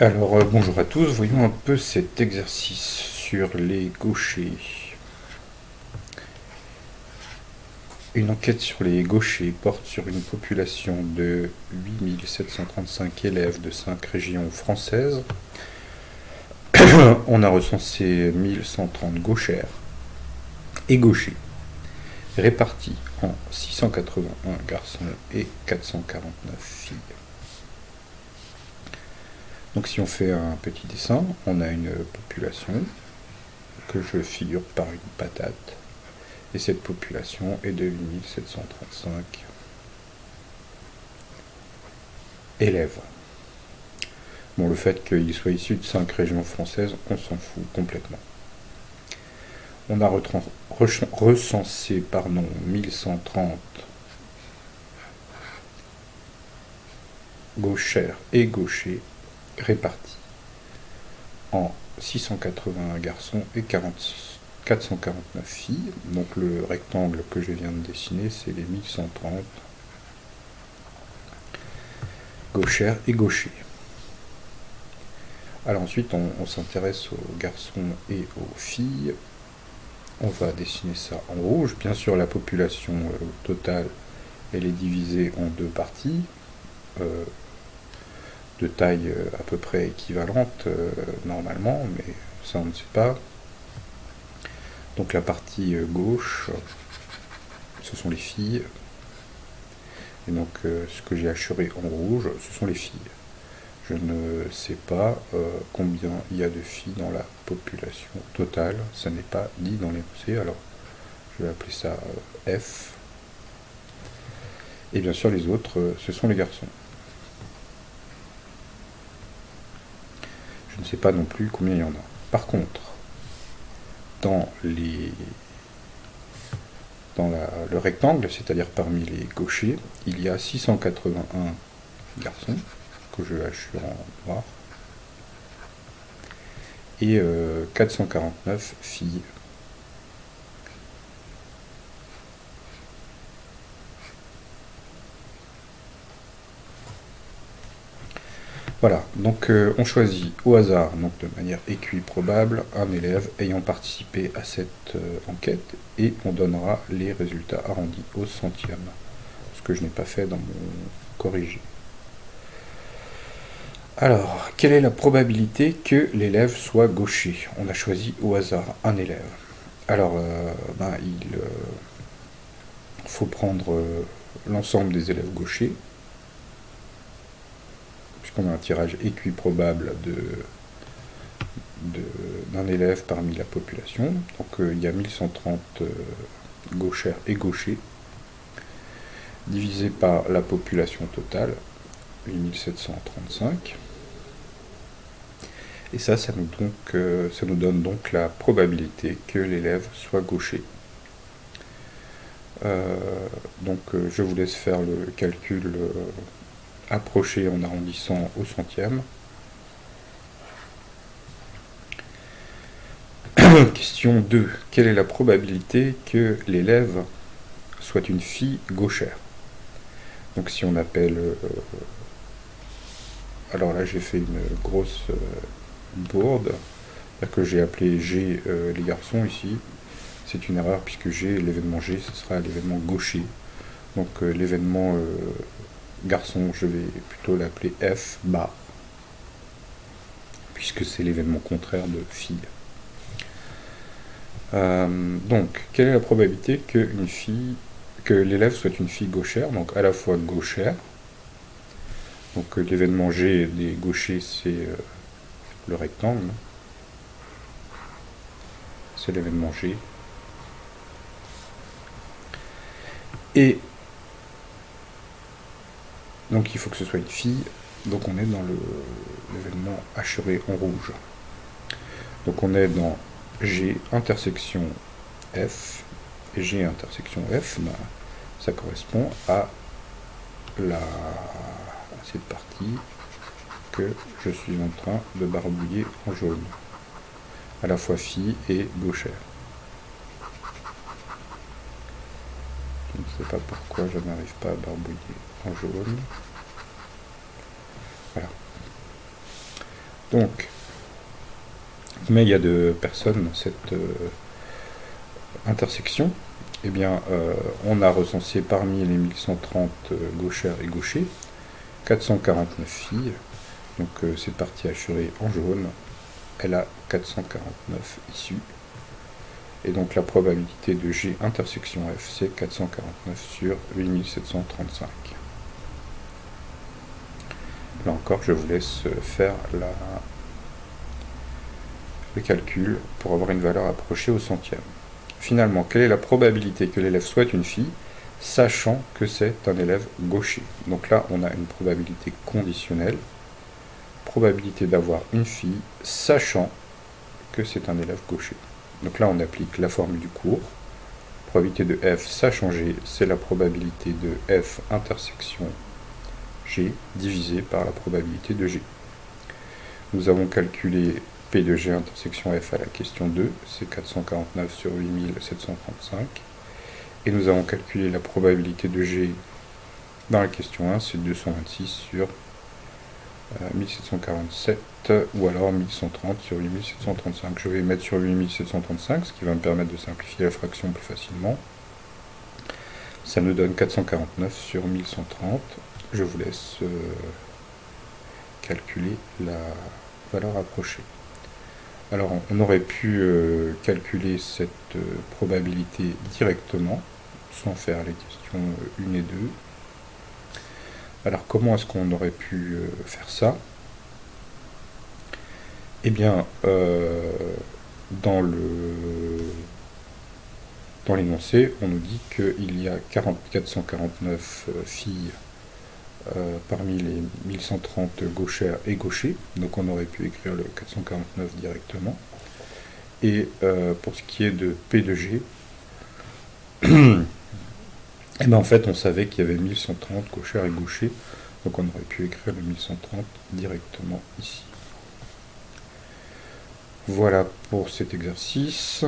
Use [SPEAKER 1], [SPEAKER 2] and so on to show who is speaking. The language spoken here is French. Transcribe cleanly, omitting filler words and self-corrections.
[SPEAKER 1] Alors, bonjour à tous, voyons un peu cet exercice sur les gauchers. Une enquête sur les gauchers porte sur une population de 8735 élèves de 5 régions françaises. On a recensé 1130 gauchères et gauchers, répartis en 681 garçons et 449 filles. Donc si on fait un petit dessin, on a une population que je figure par une patate. Et cette population est de 8735 élèves. Bon, le fait qu'il soit issu de 5 régions françaises, on s'en fout complètement. On a recensé 1130 gauchères et gauchers répartis en 681 garçons et 449 filles. Donc le rectangle que je viens de dessiner, c'est les 1130 gauchères et gauchers. Alors ensuite, on s'intéresse aux garçons et aux filles. On va dessiner ça en rouge. Bien sûr, la population totale, elle est divisée en deux parties, de taille à peu près équivalente normalement, mais ça on ne sait pas. Donc la partie gauche, ce sont les filles. Et donc ce que j'ai assuré en rouge, ce sont les filles. Je ne sais pas combien il y a de filles dans la population totale. Ça n'est pas dit dans l'énoncé, alors je vais appeler ça F. Et bien sûr les autres, ce sont les garçons. Je ne sais pas non plus combien il y en a. Par contre, dans le rectangle, c'est-à-dire parmi les gauchers, il y a 681 garçons, que je assure en noir, et 449 filles. Voilà, donc on choisit au hasard, donc de manière équiprobable, un élève ayant participé à cette enquête, et on donnera les résultats arrondis au centième, ce que je n'ai pas fait dans mon corrigé. Alors, quelle est la probabilité que l'élève soit gaucher? On a choisi au hasard un élève. Alors, il faut prendre l'ensemble des élèves gauchers, puisqu'on a un tirage équiprobable d'un élève parmi la population. Donc il y a 1130 gauchères et gauchers, divisé par la population totale, 8735. Et ça nous donne donc la probabilité que l'élève soit gaucher. Je vous laisse faire le calcul approché en arrondissant au centième. Question 2. Quelle est la probabilité que l'élève soit une fille gauchère? Donc si on appelle... alors là j'ai fait une grosse bourde, c'est-à-dire que j'ai appelé G les garçons ici. C'est une erreur puisque G, l'événement G, ce sera l'événement gaucher. Donc l'événement garçon, je vais plutôt l'appeler F bar, puisque c'est l'événement contraire de fille. Donc, quelle est la probabilité que l'élève soit une fille gauchère, donc à la fois gauchère, donc l'événement G des gauchers, c'est le rectangle, c'est l'événement G, et donc il faut que ce soit une fille, donc on est dans l'événement assuré en rouge. Donc on est dans G intersection F, et G intersection F, ça correspond à cette partie que je suis en train de barbouiller en jaune, à la fois fille et gauchère. Je ne sais pas pourquoi je n'arrive pas à barbouiller en jaune. Voilà. Donc, mais il y a de personnes dans cette intersection. Eh bien, on a recensé parmi les 1130 gauchères et gauchers 449 filles. Donc cette partie assurée en jaune, elle a 449 issues. Et donc la probabilité de G intersection F, c'est 449 sur 8735. Là encore, je vous laisse faire le calcul pour avoir une valeur approchée au centième. Finalement, quelle est la probabilité que l'élève soit une fille, sachant que c'est un élève gaucher? Donc là, on a une probabilité conditionnelle. Probabilité d'avoir une fille, sachant que c'est un élève gaucher. Donc là, on applique la formule du cours. Probabilité de F, ça a changé, c'est la probabilité de F intersection G divisé par la probabilité de G. Nous avons calculé P de G intersection F à la question 2, c'est 449 sur 8735. Et nous avons calculé la probabilité de G dans la question 1, c'est 226 sur 1747 ou alors 1130 sur 8735. Je vais mettre sur 8735, ce qui va me permettre de simplifier la fraction plus facilement. Ça nous donne 449 sur 1130. Je vous laisse calculer la valeur approchée. Alors on aurait pu calculer cette probabilité directement, sans faire les questions 1 et 2. Alors comment est-ce qu'on aurait pu faire ça? Eh bien, dans l'énoncé, on nous dit qu'il y a 449 filles parmi les 1130 gauchères et gauchers, donc on aurait pu écrire le 449 directement. Et pour ce qui est de P de G, et bien en fait on savait qu'il y avait 1130 gauchères et gauchers, donc on aurait pu écrire le 1130 directement ici. Voilà pour cet exercice.